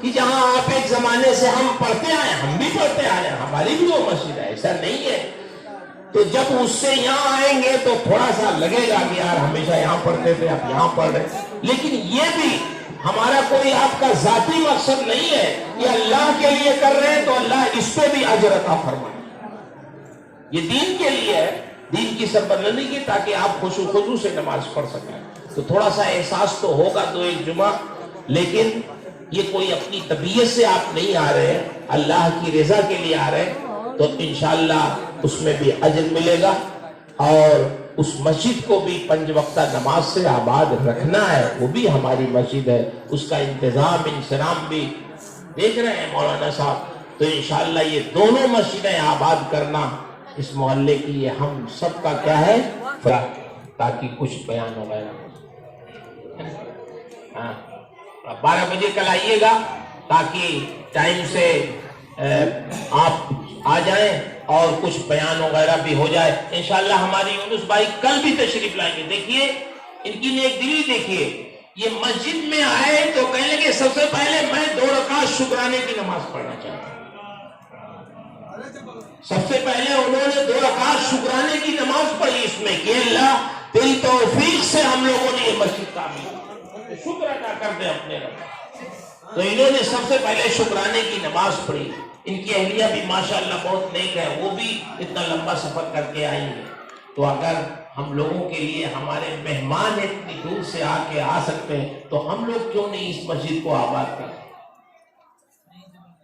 کہ جہاں آپ ایک زمانے سے ہم پڑھتے آئے، ہم بھی پڑھتے آئے، ہماری بھی وہ مسجد ہے، ایسا نہیں ہے۔ تو جب اس سے یہاں آئیں گے تو تھوڑا سا لگے گا کہ یار ہمیشہ یہاں پڑھتے تھے، اب یہاں پڑھ رہے، لیکن یہ بھی ہمارا کوئی آپ کا ذاتی مقصد نہیں ہے کہ اللہ کے لیے کر رہے ہیں تو اللہ اس پہ بھی اجر عطا فرمائے۔ یہ دین کے لیے ہے، دین کی سربلندی کی، تاکہ آپ خشوع خضوع سے نماز پڑھ سکیں۔ تو تھوڑا سا احساس تو ہوگا تو ایک جمعہ، لیکن یہ کوئی اپنی طبیعت سے آپ نہیں آ رہے ہیں، اللہ کی رضا کے لیے آ رہے ہیں، تو انشاءاللہ اس میں بھی اجر ملے گا۔ اور اس مسجد کو بھی 5 وقتہ نماز سے آباد رکھنا ہے، وہ بھی ہماری مسجد ہے، اس کا انتظام انسرام بھی دیکھ رہے ہیں مولانا صاحب۔ تو انشاءاللہ یہ دونوں مسجدیں آباد کرنا اس محلے کی یہ ہم سب کا کیا ہے، تاکہ کچھ بیان ہو گیا۔ 12 بجے کل آئیے گا تاکہ ٹائم سے آپ آ جائیں اور کچھ بیان وغیرہ بھی ہو جائے۔ انشاءاللہ ہماری یونس بھائی کل بھی تشریف لائیں گے۔ دیکھیے ان کی نیک دلی، دیکھیے یہ مسجد میں آئے تو کہنے لگے سب سے پہلے میں 2 رکعت شکرانے کی نماز پڑھنا چاہتا ہوں۔ سب سے پہلے انہوں نے 2 رکعت شکرانے کی نماز پڑھی اس میں کہ اللہ تیری توفیق سے ہم لوگوں نے یہ مسجد تعمیر کی، شکر ادا کر دیں اپنے رب۔ تو انہوں نے سب سے پہلے شکرانے کی نماز پڑھی۔ ان کی اہلیہ بھی ماشاءاللہ بہت نیک ہے، وہ بھی اتنا لمبا سفر کر کے آئی ہیں۔ تو اگر ہم لوگوں کے لیے ہمارے مہمان اتنی دور سے آ سکتے ہیں تو ہم لوگ کیوں نہیں اس مسجد کو آباد کریں۔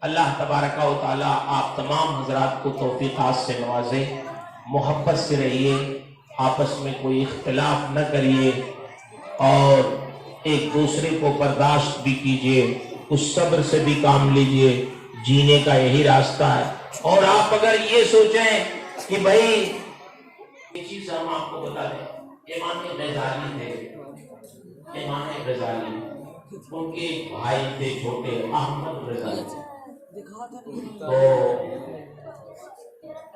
اللہ تبارک و تعالیٰ آپ تمام حضرات کو توفیقات سے نوازے، محبت سے رہیے، آپس میں کوئی اختلاف نہ کریے، اور ایک دوسرے کو برداشت بھی کیجئے، اس صبر سے بھی کام لیجئے، جینے کا یہی راستہ ہے۔ اور آپ اگر یہ سوچیں کہ بھائی یہ چیز ہم آپ کو بتا دیں، امام غزالی تھے، امام غزالی ان کے بھائی تھے چھوٹے احمد غزالی، تو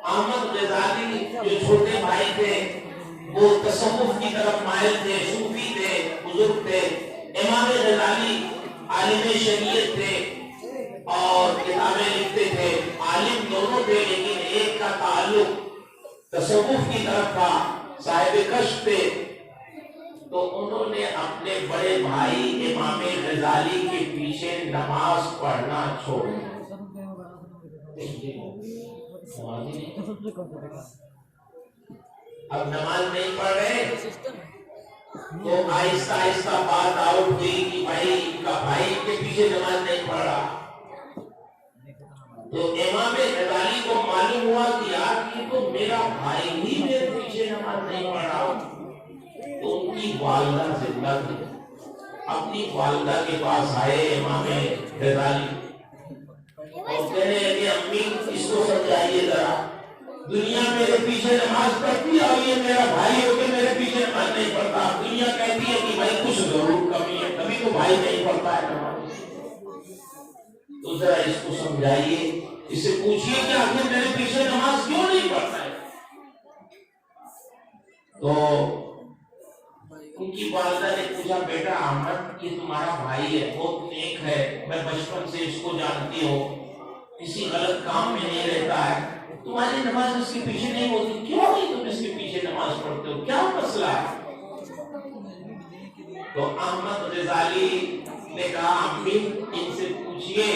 احمد غزالی جو چھوٹے بھائی تھے وہ تصوف کی طرف مائل تھے، صوفی تھے، بزرگ تھے۔ امام غزالی عالم شریعت تھے اور کتابیں لکھتے تھے، عالم دونوں تھے، لیکن ایک کا تعلق تصوف کی طرف تھا، صاحب کشف تھے۔ تو انہوں نے اپنے بڑے بھائی امام غزالی کے پیچھے نماز پڑھنا چھوڑ دیا۔ اب نماز نہیں پڑھ رہے تو آہستہ آہستہ بات آؤٹ ہوئی کہ بھائی ان کا بھائی کے پیچھے نماز نہیں پڑھ رہا۔ تو امام غزالی کو معلوم ہوا کہ یار یہ تو میرا بھائی ہی میرے پیچھے نماز نہیں پڑھ رہا۔ تو ان کی والدہ زندہ تھی، اپنی والدہ کے پاس آئے امام غزالی اور کہنے لگے امی اس کو سمجھائیے ذرا، دنیا میرے پیچھے نماز پڑھتی ہے اور یہ میرا بھائی ہو کے میرے پیچھے نماز نہیں پڑھتا۔ دنیا کہتی ہے کہ بھائی کچھ ضرور کمی ہے، کبھی تو بھائی نہیں پڑھتا ہے نماز۔ تو ذرا اس کو سمجھائیے، اس سے پوچھئے کہ آخر میرے پیچھے نماز کیوں نہیں پڑھتا ہے۔ تو ان کی والدہ نے پوچھا بیٹا احمد یہ تمہارا بھائی ہے، بہت نیک ہے، میں بچپن سے اس کو جانتی ہوں، کسی غلط کام میں نہیں رہتا ہے، تمہاری نماز اس کے پیچھے نہیں ہوتی، کیوں نہیں تم اس کے پیچھے نماز پڑھتے ہو، کیا مسئلہ ہے؟ تو احمد غزالی نے کہا امی ان سے پوچھئے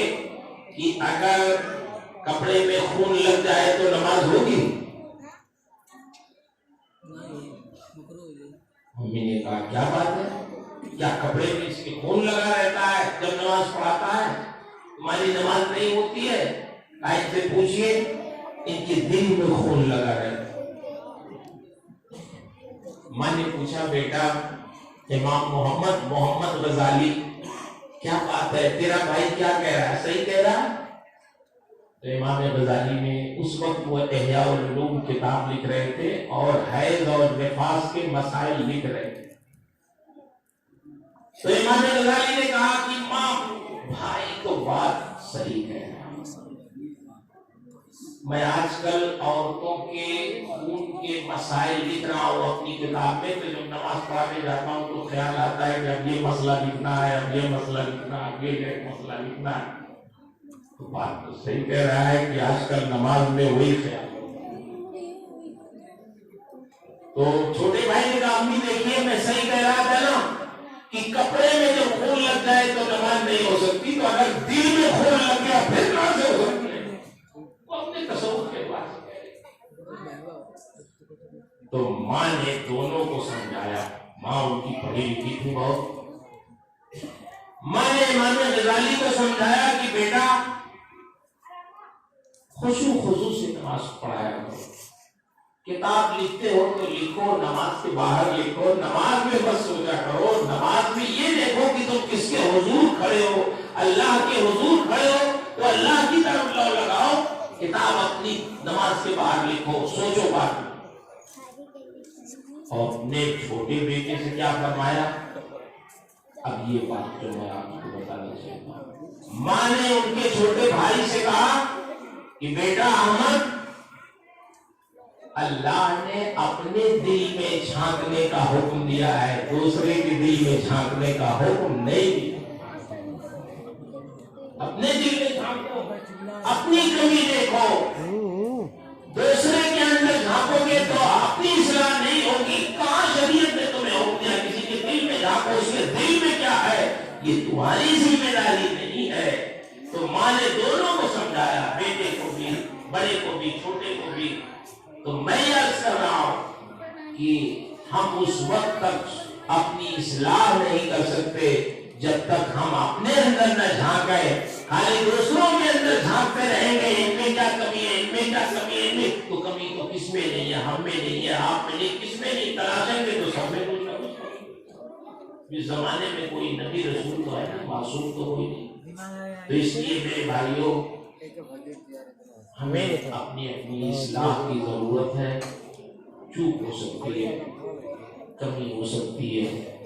کہ اگر کپڑے میں خون لگ جائے تو نماز ہوگی؟ امی نے کہا کیا بات ہے، کیا کپڑے میں اس کے خون لگا رہتا ہے جب نماز پڑھاتا ہے، تمہاری نماز نہیں ہوتی ہے؟ ان سے پوچھئے ان کے دل میں خون لگا رہتا ہے۔ ماں نے پوچھا بیٹا امام محمد غزالی کیا بات ہے، تیرا بھائی کیا کہہ رہا ہے، صحیح کہہ رہا ہے؟ تو امام غزالی نے اس وقت وہ احیاء العلوم کتاب لکھ رہے تھے اور حیض اور نفاس کے مسائل لکھ رہے تھے۔ تو امام غزالی نے کہا کہ ماں بھائی تو بات صحیح کہہ رہا ہے، میں آج کل عورتوں کے خون کے مسائل لکھ رہا ہوں اپنی کتاب میں، تو جب نماز پڑھانے جاتا ہوں تو خیال آتا ہے کہ اب یہ مسئلہ لکھنا ہے، اب یہ مسئلہ لکھنا ہے، اب یہ مسئلہ لکھنا ہے۔ تو بات تو صحیح کہہ رہا ہے کہ آج کل نماز میں وہی خیال۔ تو چھوٹے بھائی نے کہا امی دیکھیے میں صحیح کہہ رہا تھا نا کہ کپڑے میں جب خون لگ جائے تو نماز نہیں ہو سکتی، تو اگر دل میں خون لگ گیا پھر کہاں سے ہو سکتی ہے؟ وہ اپنے تصور کے بعد تو ماں نے دونوں کو سمجھایا۔ ماں ان کی پڑھی لکھی تھی بہت۔ ماں نے امام غزالی کو سمجھایا کہ بیٹا خشوع خضوع سے نماز پڑھایا کرو، کتاب لکھتے ہو تو لکھو، نماز کے باہر لکھو، نماز میں بس سوچا کرو، نماز میں یہ دیکھو کہ تم کس کے حضور کھڑے ہو، اللہ کے حضور کھڑے ہو تو اللہ کی طرف لو لگاؤ، کتاب اپنی نماز کے باہر لکھو، سوچو بات۔ اور اپنے چھوٹے بیٹے سے کیا فرمایا؟ اب یہ بات جو میں آپ کو بتانا چاہتا ہوں، ماں نے ان کے چھوٹے بھائی سے کہا کہ بیٹا احمد، اللہ نے اپنے دل میں جھانکنے کا حکم دیا ہے، دوسرے کے دل میں جھانکنے کا حکم نہیں دیا۔ اپنے دل میں جھانکو، اپنی کمی دیکھو، دوسرے کے اندر جھانکو گے تو اپنی اصلاح نہیں ہوگی۔ کہاں شریعت نے تمہیں حکم دیا کسی کے دل میں جھانکو، اس کے دل میں کیا ہے، یہ تمہاری ذمہ داری نہیں ہے۔ تو ماں نے دونوں کو سمجھایا، بیٹے کو بھی، بڑے کو بھی، چھوٹے کو بھی۔ تو میں عرض کر رہا ہوں کہ ہم اس وقت تک اپنی اصلاح نہیں کر سکتے جب تک ہم اپنے اندر نہ جھانکیں، خالی دوسروں کے اندر جھانکتے رہیں گے، ان میں کیا کمی ہے، ان میں کیا کمی ہے، ان میں تو کمی تو کس میں نہیں ہے، ہم میں نہیں ہے، آپ میں نہیں، کس میں نہیں، تلاشیں گے تو سب میں کچھ نہ کچھ۔ اس زمانے میں کوئی نبی رسول تو ہے نا، معصوم تو کوئی نہیں۔ تو اس لیے میرے بھائیوں، ہمیں اپنی اپنی اصلاح کی ضرورت ہے۔ چوک ہو سکتی ہے، کمی ہو سکتی ہے،